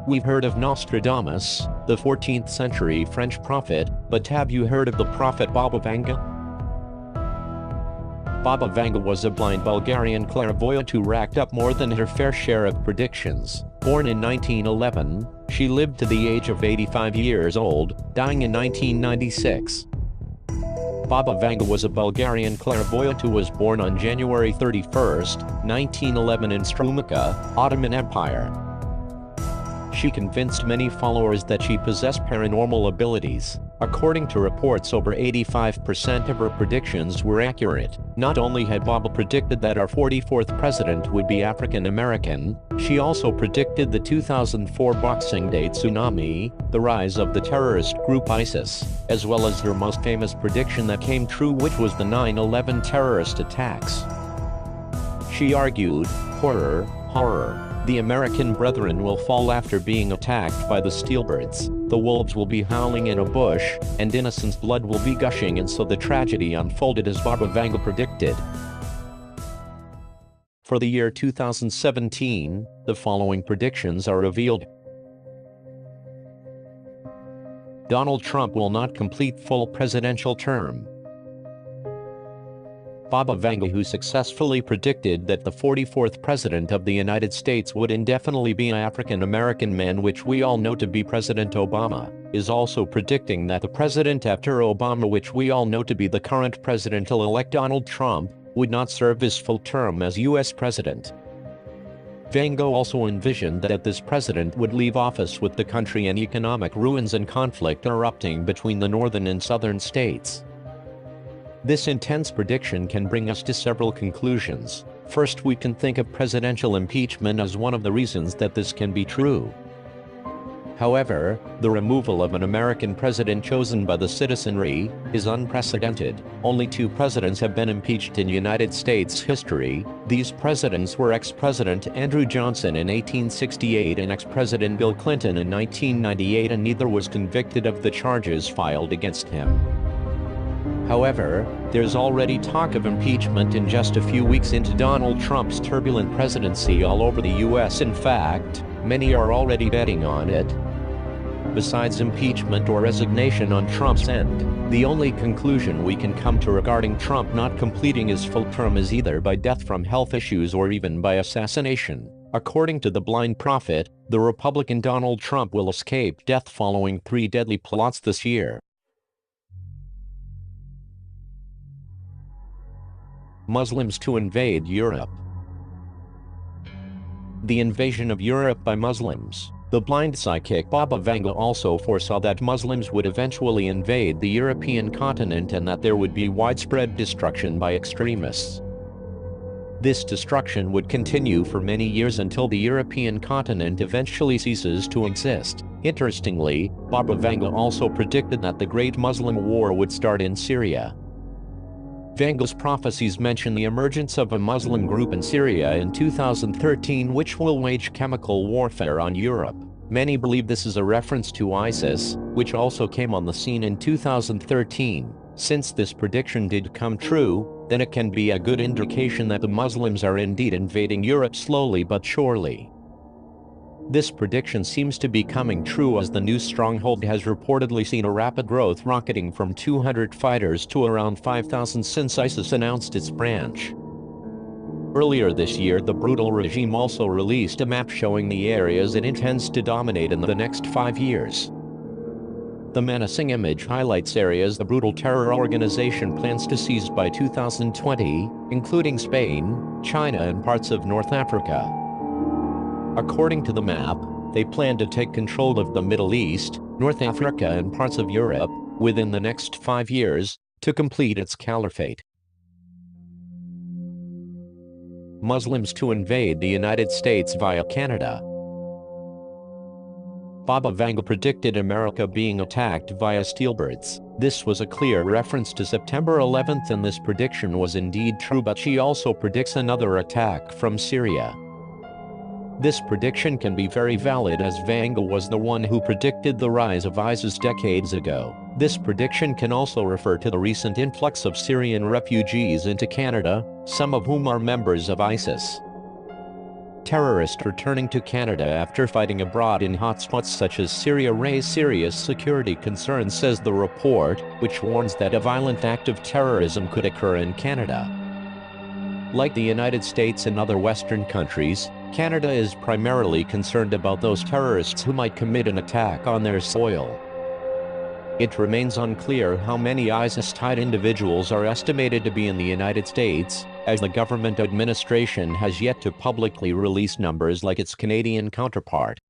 We've heard of Nostradamus, the 14th century French prophet, but have you heard of the prophet Baba Vanga? Baba Vanga was a blind Bulgarian clairvoyant who racked up more than her fair share of predictions. Born in 1911, she lived to the age of 85 years old, dying in 1996. Baba Vanga was a Bulgarian clairvoyant who was born on January 31, 1911 in Strumica, Ottoman Empire. She convinced many followers that she possessed paranormal abilities. According to reports, over 85% of her predictions were accurate. Not only had Baba predicted that our 44th president would be African American, she also predicted the 2004 Boxing Day tsunami, the rise of the terrorist group ISIS, as well as her most famous prediction that came true, which was the 9/11 terrorist attacks. She argued, horror, horror. The American brethren will fall after being attacked by the steelbirds. The wolves will be howling in a bush, and innocents' blood will be gushing, and so the tragedy unfolded as Baba Vanga predicted. For the year 2017, the following predictions are revealed. Donald Trump will not complete full presidential term. Baba Vanga, who successfully predicted that the 44th President of the United States would indefinitely be an African American man, which we all know to be President Obama, is also predicting that the president after Obama, which we all know to be the current presidential-elect Donald Trump, would not serve his full term as U.S. President. Vanga also envisioned that this president would leave office with the country in economic ruins and conflict erupting between the northern and southern states. This intense prediction can bring us to several conclusions. First, we can think of presidential impeachment as one of the reasons that this can be true. However, the removal of an American president chosen by the citizenry is unprecedented. Only 2 presidents have been impeached in United States history. These presidents were ex-President Andrew Johnson in 1868 and ex-President Bill Clinton in 1998, and neither was convicted of the charges filed against him. However, there's already talk of impeachment in just a few weeks into Donald Trump's turbulent presidency all over the U.S. In fact, many are already betting on it. Besides impeachment or resignation on Trump's end, the only conclusion we can come to regarding Trump not completing his full term is either by death from health issues or even by assassination. According to the blind prophet, the Republican Donald Trump will escape death following 3 deadly plots this year. Muslims to invade Europe. The invasion of Europe by Muslims. The blind psychic Baba Vanga also foresaw that Muslims would eventually invade the European continent and that there would be widespread destruction by extremists. This destruction would continue for many years until the European continent eventually ceases to exist. Interestingly, Baba Vanga also predicted that the Great Muslim War would start in Syria. Vanga's prophecies mention the emergence of a Muslim group in Syria in 2013 which will wage chemical warfare on Europe. Many believe this is a reference to ISIS, which also came on the scene in 2013. Since this prediction did come true, then it can be a good indication that the Muslims are indeed invading Europe slowly but surely. This prediction seems to be coming true as the new stronghold has reportedly seen a rapid growth, rocketing from 200 fighters to around 5,000 since ISIS announced its branch. Earlier this year, the brutal regime also released a map showing the areas it intends to dominate in the next 5 years. The menacing image highlights areas the brutal terror organization plans to seize by 2020, including Spain, China, and parts of North Africa. According to the map, they plan to take control of the Middle East, North Africa, and parts of Europe within the next 5 years to complete its caliphate. Muslims to invade the United States via Canada. Baba Vanga predicted America being attacked via steelbirds. This was a clear reference to September 11th, and this prediction was indeed true, but she also predicts another attack from Syria. This prediction can be very valid as Vanga was the one who predicted the rise of ISIS decades ago. This prediction can also refer to the recent influx of Syrian refugees into Canada, some of whom are members of ISIS. Terrorists returning to Canada after fighting abroad in hotspots such as Syria raise serious security concerns, says the report, which warns that a violent act of terrorism could occur in Canada. Like the United States and other Western countries, Canada is primarily concerned about those terrorists who might commit an attack on their soil. It remains unclear how many ISIS-tied individuals are estimated to be in the United States, as the government administration has yet to publicly release numbers like its Canadian counterpart.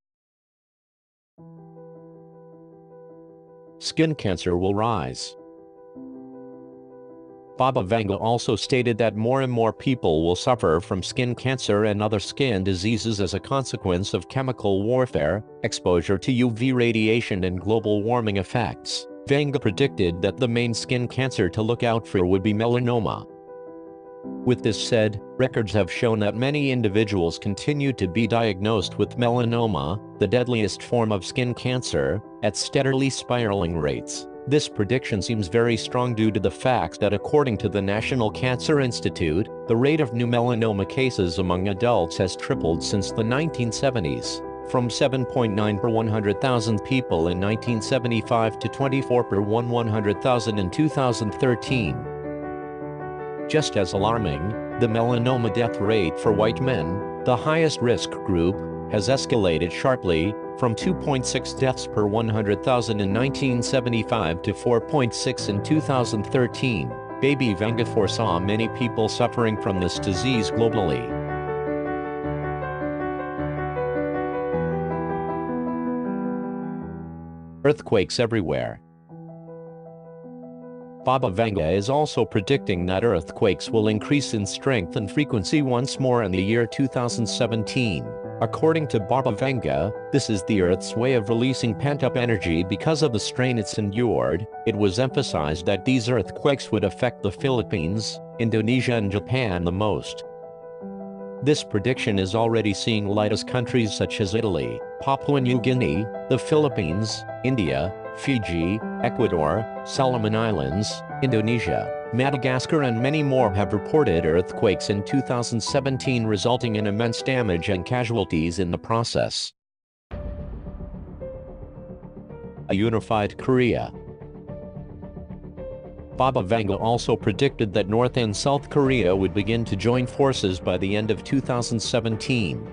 Skin cancer will rise. Vanga also stated that more and more people will suffer from skin cancer and other skin diseases as a consequence of chemical warfare, exposure to UV radiation and global warming effects. Vanga predicted that the main skin cancer to look out for would be melanoma. With this said, records have shown that many individuals continue to be diagnosed with melanoma, the deadliest form of skin cancer, at steadily spiraling rates. This prediction seems very strong due to the fact that according to the National Cancer Institute, the rate of new melanoma cases among adults has tripled since the 1970s, from 7.9 per 100,000 people in 1975 to 24 per 100,000 in 2013. Just as alarming, the melanoma death rate for white men, the highest risk group, has escalated sharply, from 2.6 deaths per 100,000 in 1975 to 4.6 in 2013. Baby Vanga foresaw many people suffering from this disease globally. Earthquakes everywhere. Vanga is also predicting that earthquakes will increase in strength and frequency once more in the year 2017. According to Vanga, this is the Earth's way of releasing pent-up energy because of the strain it's endured. It was emphasized that these earthquakes would affect the Philippines, Indonesia and Japan the most. This prediction is already seeing light as countries such as Italy, Papua New Guinea, the Philippines, India, Fiji, Ecuador, Solomon Islands, Indonesia, Madagascar and many more have reported earthquakes in 2017, resulting in immense damage and casualties in the process. A unified Korea. Vanga also predicted that North and South Korea would begin to join forces by the end of 2017.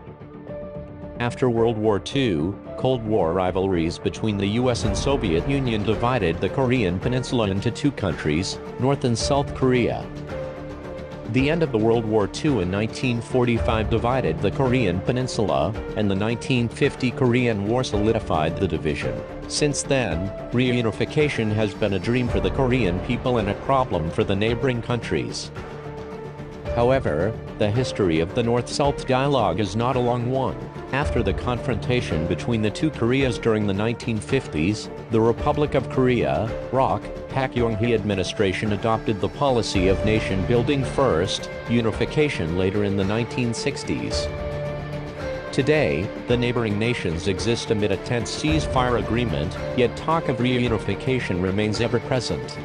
After World War II, Cold War rivalries between the US and Soviet Union divided the Korean peninsula into two countries, North and South Korea. The end of the World War II in 1945 divided the Korean peninsula, and the 1950 Korean War solidified the division. Since then, reunification has been a dream for the Korean people and a problem for the neighboring countries. However, the history of the North-South dialogue is not a long one. After the confrontation between the two Koreas during the 1950s, the Republic of Korea, ROK, Park Geun-hye administration adopted the policy of nation-building first, unification later in the 1960s. Today, the neighboring nations exist amid a tense ceasefire agreement, yet talk of reunification remains ever present.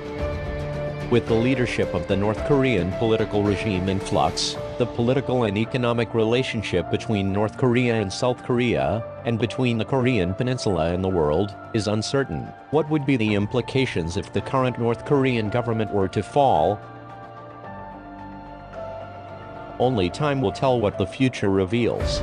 With the leadership of the North Korean political regime in flux, the political and economic relationship between North Korea and South Korea, and between the Korean peninsula and the world, is uncertain. What would be the implications if the current North Korean government were to fall? Only time will tell what the future reveals.